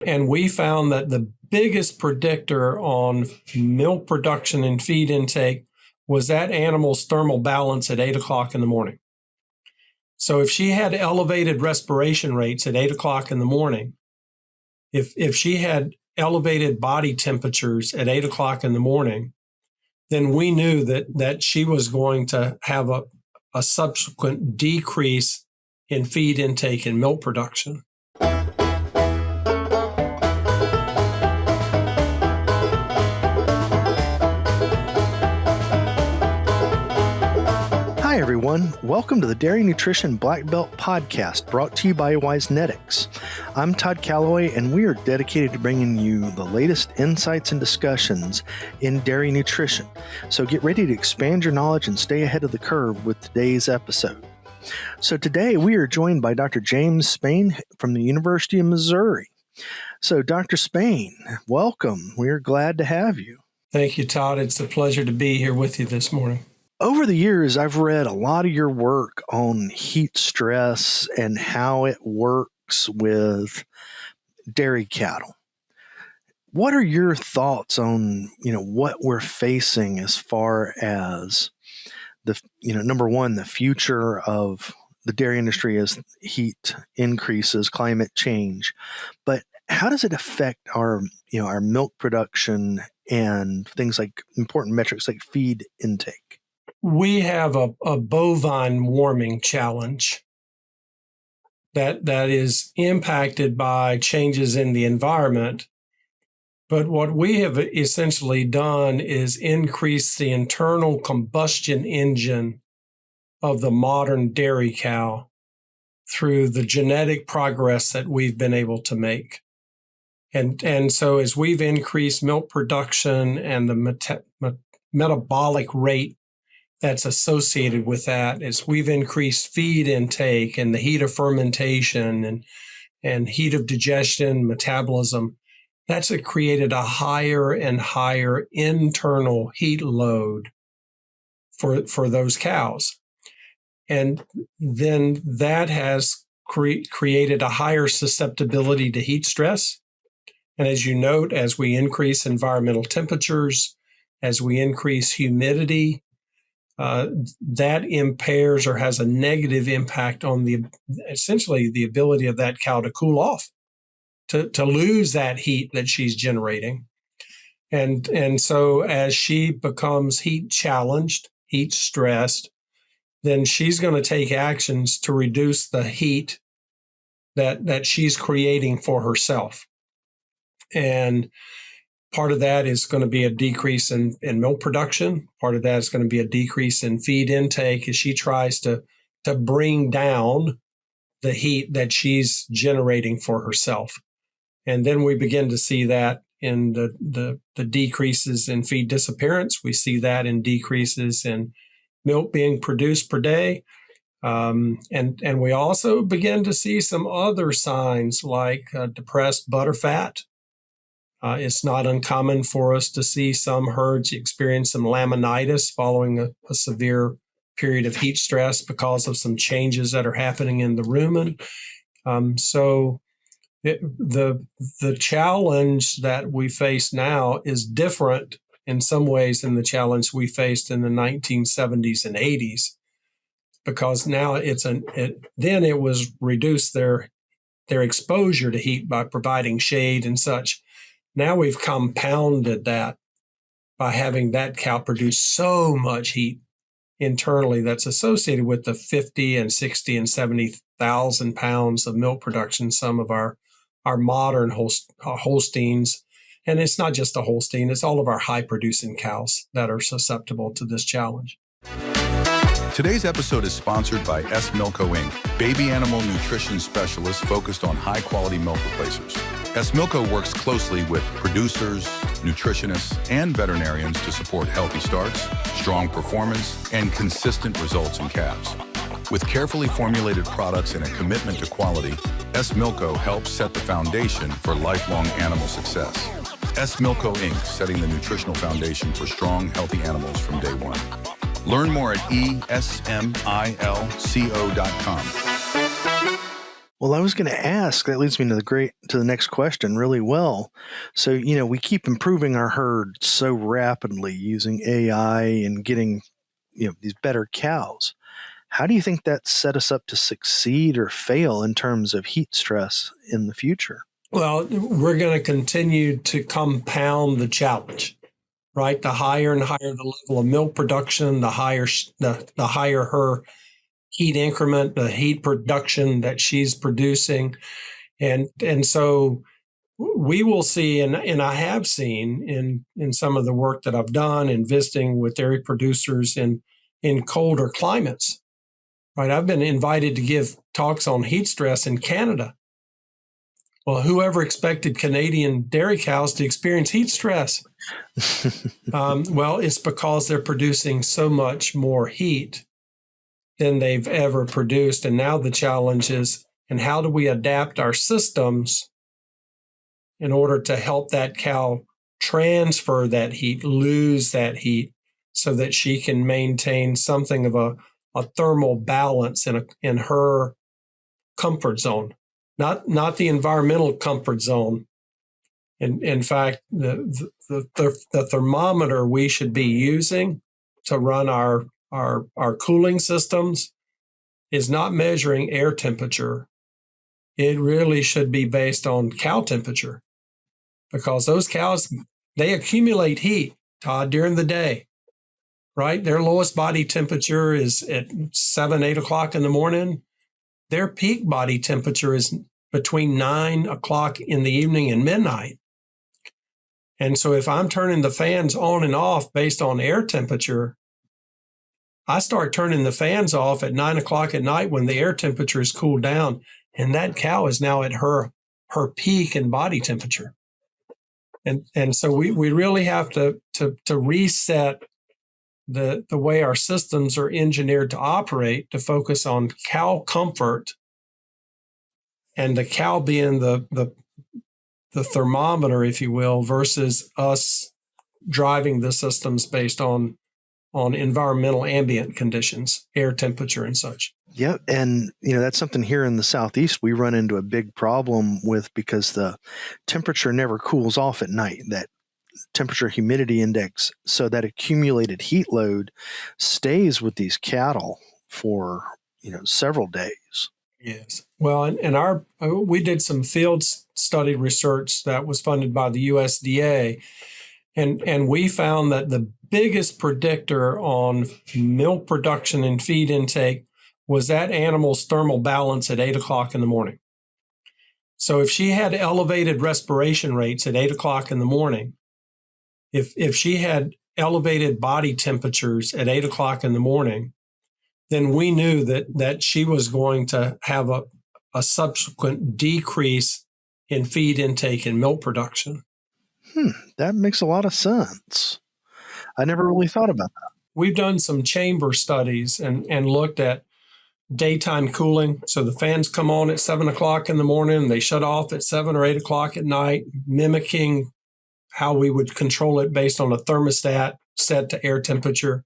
And we found that the biggest predictor on milk production and feed intake was that animal's thermal balance at 8 o'clock in the morning. So if she had elevated respiration rates at 8 o'clock in the morning, if she had elevated body temperatures at 8 o'clock in the morning, then we knew that she was going to have a subsequent decrease in feed intake and milk production. Hi, everyone. Welcome to the Dairy Nutrition Blackbelt Podcast, brought to you by Wisenetics. I'm Todd Calloway, and we are dedicated to bringing you the latest insights and discussions in dairy nutrition. So get ready to expand your knowledge and stay ahead of the curve with today's episode. So today we are joined by Dr. James Spain from the University of Missouri. So Dr. Spain, welcome. We're glad to have you. Thank you, Todd. It's a pleasure to be here with you this morning. Over the years, I've read a lot of your work on heat stress and how it works with dairy cattle. What are your thoughts on, what we're facing as far as number one, the future of the dairy industry as heat increases, climate change, but how does it affect our milk production and things like important metrics like feed intake? We have a bovine warming challenge that is impacted by changes in the environment. But what we have essentially done is increase the internal combustion engine of the modern dairy cow through the genetic progress that we've been able to make. And so as we've increased milk production and the metabolic rate that's associated with that, as we've increased feed intake and the heat of fermentation and heat of digestion, metabolism, that's created a higher and higher internal heat load for those cows. And then that has created a higher susceptibility to heat stress. And as you note, as we increase environmental temperatures, as we increase humidity, that impairs or has a negative impact on essentially the ability of that cow to cool off, to lose that heat that she's generating. And so as she becomes heat challenged, heat stressed, then she's going to take actions to reduce the heat that she's creating for herself. And part of that is going to be a decrease in milk production. Part of that is going to be a decrease in feed intake as she tries to bring down the heat that she's generating for herself. And then we begin to see that in the decreases in feed disappearance. We see that in decreases in milk being produced per day. And we also begin to see some other signs like depressed butterfat. It's not uncommon for us to see some herds experience some laminitis following a severe period of heat stress because of some changes that are happening in the rumen. So the challenge that we face now is different in some ways than the challenge we faced in the 1970s and 80s, because now then it was reduce their exposure to heat by providing shade and such. Now we've compounded that by having that cow produce so much heat internally that's associated with the 50 and 60 and 70,000 pounds of milk production, some of our modern Holsteins. And it's not just a Holstein, it's all of our high-producing cows that are susceptible to this challenge. Today's episode is sponsored by S-Milko Inc., baby animal nutrition specialist focused on high-quality milk replacers. S-Milko works closely with producers, nutritionists, and veterinarians to support healthy starts, strong performance, and consistent results in calves. With carefully formulated products and a commitment to quality, S-Milko helps set the foundation for lifelong animal success. S-Milko Inc., setting the nutritional foundation for strong, healthy animals from day one. Learn more at esmilco.com. Well, I was going to ask, that leads me to the next question really well. So, we keep improving our herd so rapidly using AI and getting, these better cows. How do you think that set us up to succeed or fail in terms of heat stress in the future? Well, we're going to continue to compound the challenge, right? The higher and higher the level of milk production, the higher the higher her heat increment, the heat production that she's producing. And so we will see, and I have seen in some of the work that I've done in visiting with dairy producers in colder climates, right? I've been invited to give talks on heat stress in Canada. Well, whoever expected Canadian dairy cows to experience heat stress? Well, it's because they're producing so much more heat than they've ever produced. And now the challenge is, and how do we adapt our systems in order to help that cow transfer that heat, lose that heat, so that she can maintain something of a thermal balance in her comfort zone, not the environmental comfort zone. In fact, the thermometer we should be using to run our cooling systems is not measuring air temperature. It really should be based on cow temperature, because those cows, they accumulate heat, Todd, during the day, right? Their lowest body temperature is at 7, 8 o'clock in the morning. Their peak body temperature is between 9 o'clock in the evening and midnight. And so if I'm turning the fans on and off based on air temperature, I start turning the fans off at 9 o'clock at night when the air temperature is cooled down, and that cow is now at her peak in body temperature. And so we really have to reset the way our systems are engineered to operate, to focus on cow comfort, and the cow being the thermometer, if you will, versus us driving the systems based on environmental ambient conditions, air temperature and such. Yeah. And, that's something here in the Southeast we run into a big problem with, because the temperature never cools off at night, that temperature humidity index. So that accumulated heat load stays with these cattle for, several days. Yes. Well, and we did some field study research that was funded by the USDA, and we found that the biggest predictor on milk production and feed intake was that animal's thermal balance at 8 o'clock in the morning. So if she had elevated respiration rates at 8 o'clock in the morning, if she had elevated body temperatures at 8 o'clock in the morning, then we knew that she was going to have a subsequent decrease in feed intake and milk production. That makes a lot of sense. I never really thought about that. We've done some chamber studies and looked at daytime cooling. So the fans come on at 7 o'clock in the morning, they shut off at 7 or 8 o'clock at night, mimicking how we would control it based on a thermostat set to air temperature.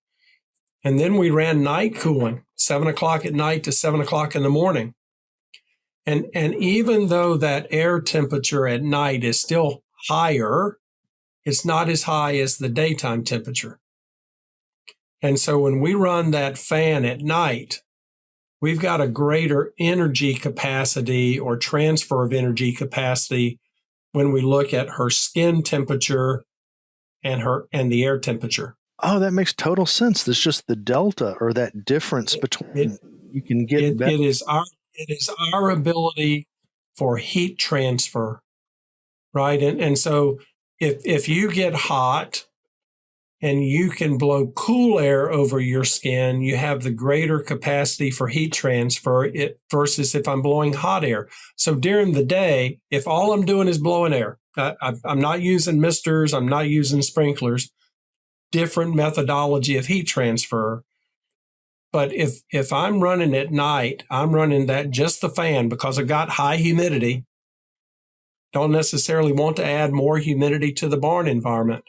And then we ran night cooling, 7 o'clock at night to 7 o'clock in the morning. And even though that air temperature at night is still higher, it's not as high as the daytime temperature. And so when we run that fan at night, we've got a greater energy capacity or transfer of energy capacity when we look at her skin temperature and the air temperature. Oh, that makes total sense. There's just the delta, or that difference between you can get. It is our ability for heat transfer, right? And so if you get hot and you can blow cool air over your skin, you have the greater capacity for heat transfer versus if I'm blowing hot air. So during the day, if all I'm doing is blowing air, I'm not using misters, I'm not using sprinklers, different methodology of heat transfer. But if I'm running at night, I'm running that just the fan because I've got high humidity. Don't necessarily want to add more humidity to the barn environment.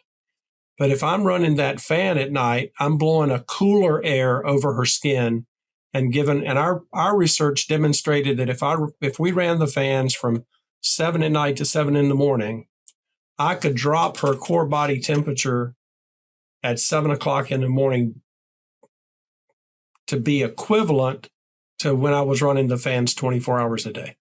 But if I'm running that fan at night, I'm blowing a cooler air over her skin, And our research demonstrated that if we ran the fans from 7 at night to 7 in the morning, I could drop her core body temperature at 7 o'clock in the morning to be equivalent to when I was running the fans 24 hours a day.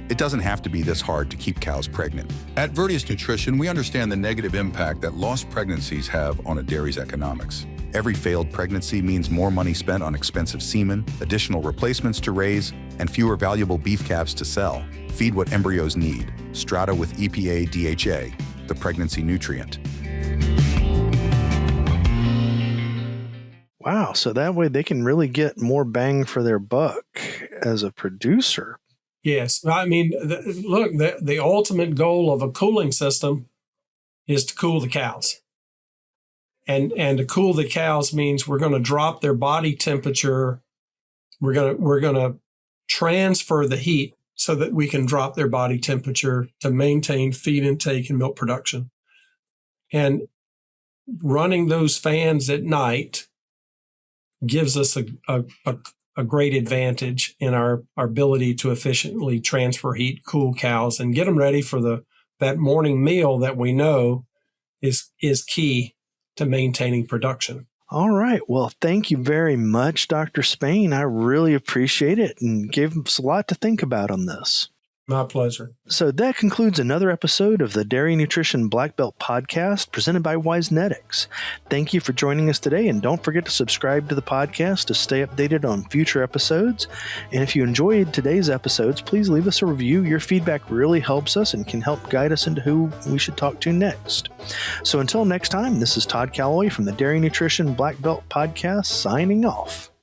It doesn't have to be this hard to keep cows pregnant. At Verdius Nutrition, we understand the negative impact that lost pregnancies have on a dairy's economics. Every failed pregnancy means more money spent on expensive semen, additional replacements to raise, and fewer valuable beef calves to sell. Feed what embryos need. Strata with EPA DHA, the pregnancy nutrient. Wow, so that way they can really get more bang for their buck as a producer. Yes. I mean, the ultimate goal of a cooling system is to cool the cows. And to cool the cows means we're going to drop their body temperature. We're going to transfer the heat so that we can drop their body temperature to maintain feed intake and milk production. And running those fans at night gives us a great advantage in our ability to efficiently transfer heat, cool cows, and get them ready for that morning meal that we know is key to maintaining production. All right. Well, thank you very much, Dr. Spain. I really appreciate it and gave us a lot to think about on this. My pleasure. So that concludes another episode of the Dairy Nutrition Blackbelt Podcast presented by Wisenetics. Thank you for joining us today, and don't forget to subscribe to the podcast to stay updated on future episodes. And if you enjoyed today's episodes, please leave us a review. Your feedback really helps us and can help guide us into who we should talk to next. So until next time, this is Todd Calloway from the Dairy Nutrition Blackbelt Podcast signing off.